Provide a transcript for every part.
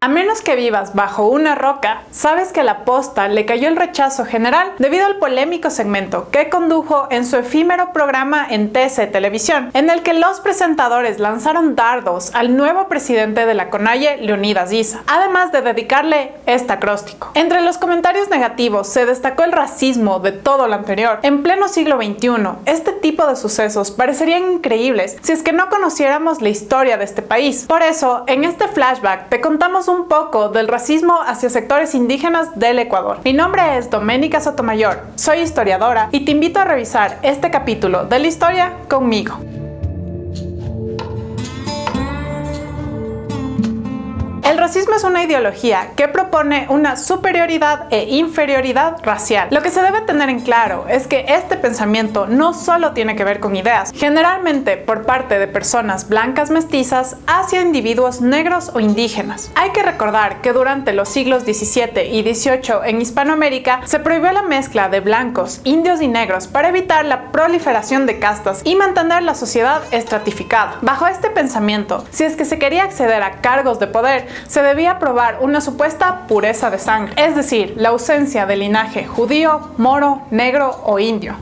A menos que vivas bajo una roca, sabes que a la posta le cayó el rechazo general debido al polémico segmento que condujo en su efímero programa en TC Televisión, en el que los presentadores lanzaron dardos al nuevo presidente de la CONAIE, Leonidas Issa, además de dedicarle este acróstico. Entre los comentarios negativos se destacó el racismo de todo lo anterior. En pleno siglo XXI, este tipo de sucesos parecerían increíbles si es que no conociéramos la historia de este país. Por eso, en este flashback te contamos un poco del racismo hacia sectores indígenas del Ecuador. Mi nombre es Doménica Sotomayor, soy historiadora y te invito a revisar este capítulo de la historia conmigo. El racismo es una ideología que propone una superioridad e inferioridad racial. Lo que se debe tener en claro es que este pensamiento no solo tiene que ver con ideas, generalmente por parte de personas blancas mestizas hacia individuos negros o indígenas. Hay que recordar que durante los siglos XVII y XVIII en Hispanoamérica se prohibió la mezcla de blancos, indios y negros para evitar la proliferación de castas y mantener la sociedad estratificada. Bajo este pensamiento, si es que se quería acceder a cargos de poder, se debía probar una supuesta pureza de sangre, es decir, la ausencia de linaje judío, moro, negro o indio.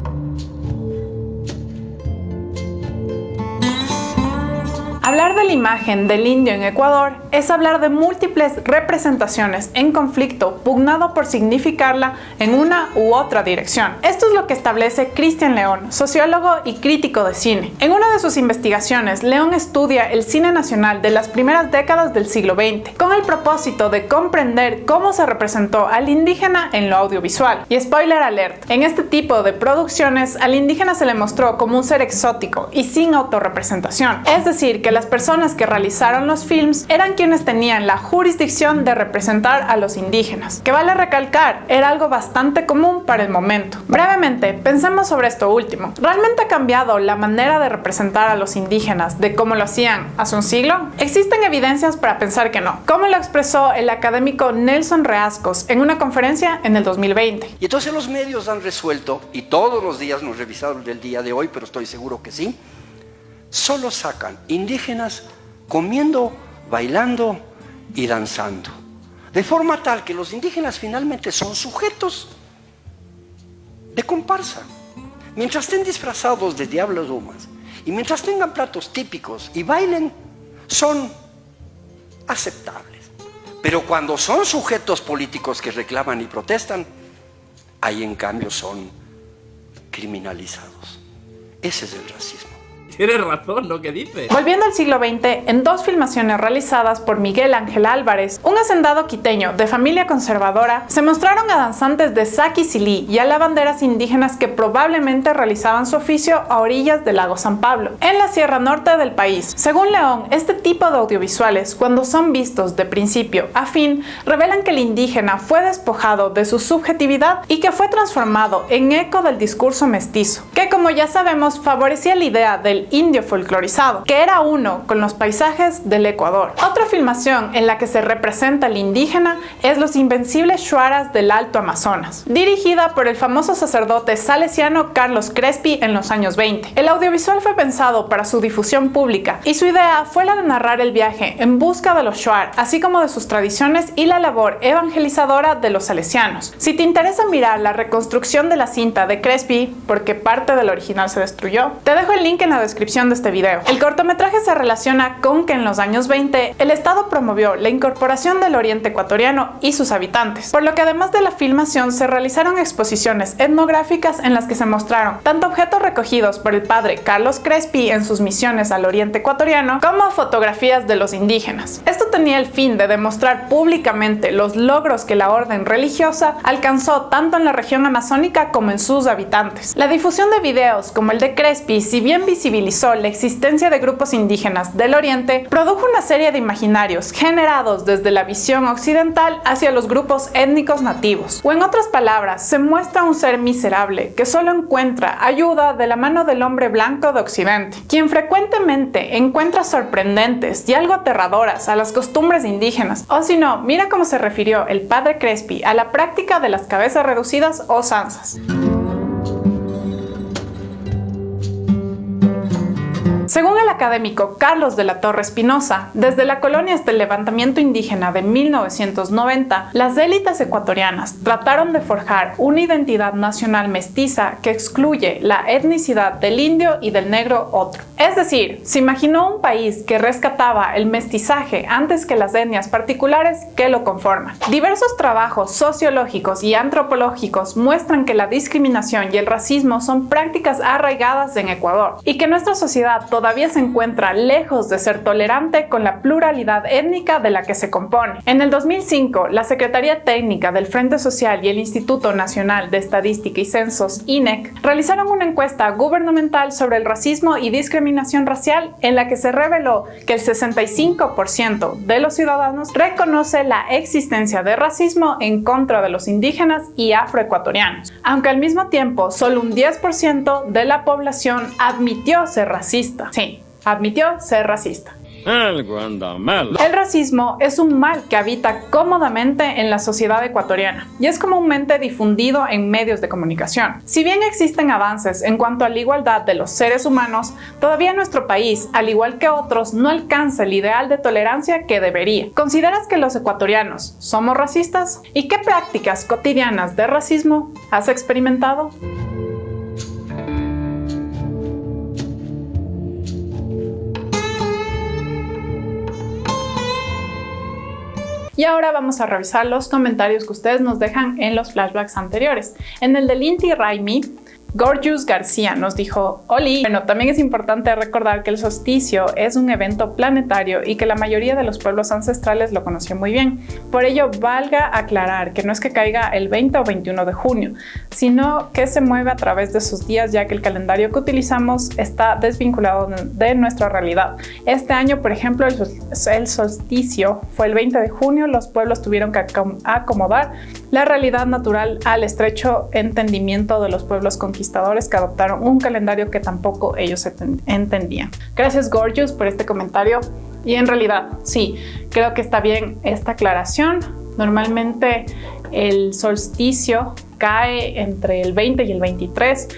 Hablar de la imagen del indio en Ecuador es hablar de múltiples representaciones en conflicto pugnado por significarla en una u otra dirección. Esto es lo que establece Cristian León, sociólogo y crítico de cine. En una de sus investigaciones, León estudia el cine nacional de las primeras décadas del siglo XX, con el propósito de comprender cómo se representó al indígena en lo audiovisual. Y spoiler alert, en este tipo de producciones al indígena se le mostró como un ser exótico y sin autorrepresentación, es decir, que las personas que realizaron los films eran quienes tenían la jurisdicción de representar a los indígenas, que vale recalcar, era algo bastante común para el momento. Brevemente, pensemos sobre esto último. ¿Realmente ha cambiado la manera de representar a los indígenas de cómo lo hacían hace un siglo? Existen evidencias para pensar que no, como lo expresó el académico Nelson Reascos en una conferencia en el 2020. Y entonces los medios han resuelto, y todos los días nos revisaron del día de hoy, pero estoy seguro que sí, solo sacan indígenas comiendo, bailando y danzando. De forma tal que los indígenas finalmente son sujetos de comparsa. Mientras estén disfrazados de diablos dumas y mientras tengan platos típicos y bailen, son aceptables. Pero cuando son sujetos políticos que reclaman y protestan, ahí en cambio son criminalizados. Ese es el racismo. Tienes razón lo que dices. Volviendo al siglo XX, en dos filmaciones realizadas por Miguel Ángel Álvarez, un hacendado quiteño de familia conservadora, se mostraron a danzantes de Saquicilí y a lavanderas indígenas que probablemente realizaban su oficio a orillas del lago San Pablo, en la sierra norte del país. Según León, este tipo de audiovisuales, cuando son vistos de principio a fin, revelan que el indígena fue despojado de su subjetividad y que fue transformado en eco del discurso mestizo, que como ya sabemos favorecía la idea del indio folclorizado, que era uno con los paisajes del Ecuador. Otra filmación en la que se representa al indígena es Los Invencibles Shuaras del Alto Amazonas, dirigida por el famoso sacerdote salesiano Carlos Crespi en los años 20. El audiovisual fue pensado para su difusión pública y su idea fue la de narrar el viaje en busca de los Shuar, así como de sus tradiciones y la labor evangelizadora de los salesianos. Si te interesa mirar la reconstrucción de la cinta de Crespi, porque parte del original se destruyó, te dejo el link en la descripción de este video. El cortometraje se relaciona con que en los años 20 el Estado promovió la incorporación del oriente ecuatoriano y sus habitantes, por lo que además de la filmación se realizaron exposiciones etnográficas en las que se mostraron tanto objetos recogidos por el padre Carlos Crespi en sus misiones al oriente ecuatoriano como fotografías de los indígenas. Esto tenía el fin de demostrar públicamente los logros que la orden religiosa alcanzó tanto en la región amazónica como en sus habitantes. La difusión de videos como el de Crespi, si bien visibilizó la existencia de grupos indígenas del oriente, produjo una serie de imaginarios generados desde la visión occidental hacia los grupos étnicos nativos. O en otras palabras, se muestra un ser miserable que solo encuentra ayuda de la mano del hombre blanco de Occidente, quien frecuentemente encuentra sorprendentes y algo aterradoras a las costumbres indígenas. O si no, mira cómo se refirió el padre Crespi a la práctica de las cabezas reducidas o zanzas. Según el académico Carlos de la Torre Espinosa, desde la colonia hasta el levantamiento indígena de 1990, las élites ecuatorianas trataron de forjar una identidad nacional mestiza que excluye la etnicidad del indio y del negro otro. Es decir, se imaginó un país que rescataba el mestizaje antes que las etnias particulares que lo conforman. Diversos trabajos sociológicos y antropológicos muestran que la discriminación y el racismo son prácticas arraigadas en Ecuador y que nuestra sociedad todavía se encuentra lejos de ser tolerante con la pluralidad étnica de la que se compone. En el 2005, la Secretaría Técnica del Frente Social y el Instituto Nacional de Estadística y Censos, INEC, realizaron una encuesta gubernamental sobre el racismo y discriminación racial en la que se reveló que el 65% de los ciudadanos reconoce la existencia de racismo en contra de los indígenas y afroecuatorianos, aunque al mismo tiempo solo un 10% de la población admitió ser racista. Sí, admitió ser racista. Algo anda mal. El racismo es un mal que habita cómodamente en la sociedad ecuatoriana y es comúnmente difundido en medios de comunicación. Si bien existen avances en cuanto a la igualdad de los seres humanos, todavía nuestro país, al igual que otros, no alcanza el ideal de tolerancia que debería. ¿Consideras que los ecuatorianos somos racistas? ¿Y qué prácticas cotidianas de racismo has experimentado? Y ahora vamos a revisar los comentarios que ustedes nos dejan en los flashbacks anteriores. En el del Inti Raymi, Gorgeous García nos dijo: Oli. Bueno, también es importante recordar que el solsticio es un evento planetario y que la mayoría de los pueblos ancestrales lo conocían muy bien. Por ello, valga aclarar que no es que caiga el 20 o 21 de junio, sino que se mueve a través de esos días, ya que el calendario que utilizamos está desvinculado de nuestra realidad. Este año, por ejemplo, el solsticio fue el 20 de junio. Los pueblos tuvieron que acomodar la realidad natural al estrecho entendimiento de los pueblos conquistadores que adoptaron un calendario que tampoco ellos entendían. Gracias, Gorgeous, por este comentario. Y en realidad, sí, creo que está bien esta aclaración. Normalmente el solsticio cae entre el 20 y el 23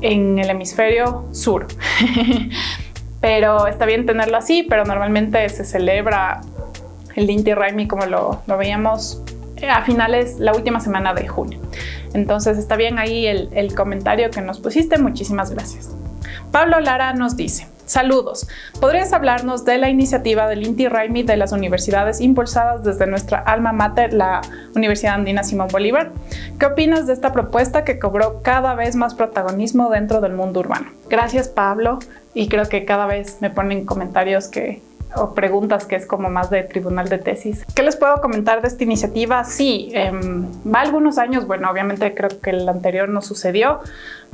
en el hemisferio sur. Pero está bien tenerlo así, pero normalmente se celebra el Inti Raymi como lo veíamos a finales, la última semana de junio. Entonces está bien ahí el comentario que nos pusiste, muchísimas gracias. Pablo Lara nos dice: saludos, ¿podrías hablarnos de la iniciativa del Inti Raymi de las universidades impulsadas desde nuestra alma mater, la Universidad Andina Simón Bolívar? ¿Qué opinas de esta propuesta que cobró cada vez más protagonismo dentro del mundo urbano? Gracias, Pablo, y creo que cada vez me ponen comentarios o preguntas que es como más de tribunal de tesis. ¿Qué les puedo comentar de esta iniciativa? Sí, va algunos años, bueno, obviamente creo que el anterior no sucedió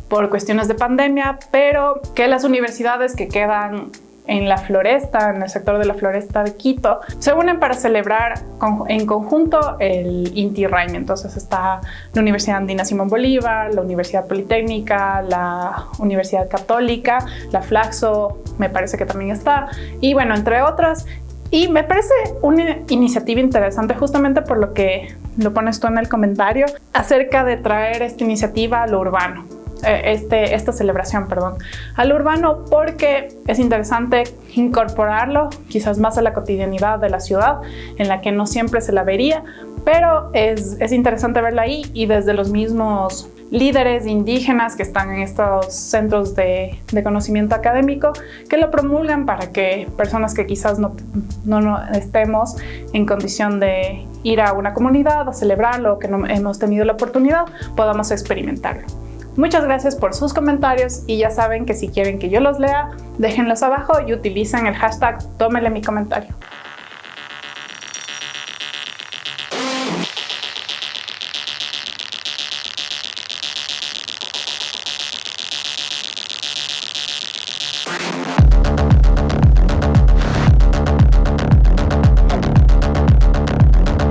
por cuestiones de pandemia, pero que las universidades que quedan en la floresta, en el sector de la floresta de Quito, se unen para celebrar en conjunto el Inti Raymi. Entonces está la Universidad Andina Simón Bolívar, la Universidad Politécnica, la Universidad Católica, la Flaxo me parece que también está, y bueno, entre otras. Y me parece una iniciativa interesante justamente por lo que lo pones tú en el comentario acerca de traer esta iniciativa a lo urbano. Esta celebración, al urbano, porque es interesante incorporarlo quizás más a la cotidianidad de la ciudad, en la que no siempre se la vería, pero es interesante verla ahí, y desde los mismos líderes indígenas que están en estos centros de conocimiento académico, que lo promulgan para que personas que quizás no estemos en condición de ir a una comunidad a celebrarlo, o que no hemos tenido la oportunidad, podamos experimentarlo. Muchas gracias por sus comentarios, y ya saben que si quieren que yo los lea, déjenlos abajo y utilicen el hashtag tómele mi comentario.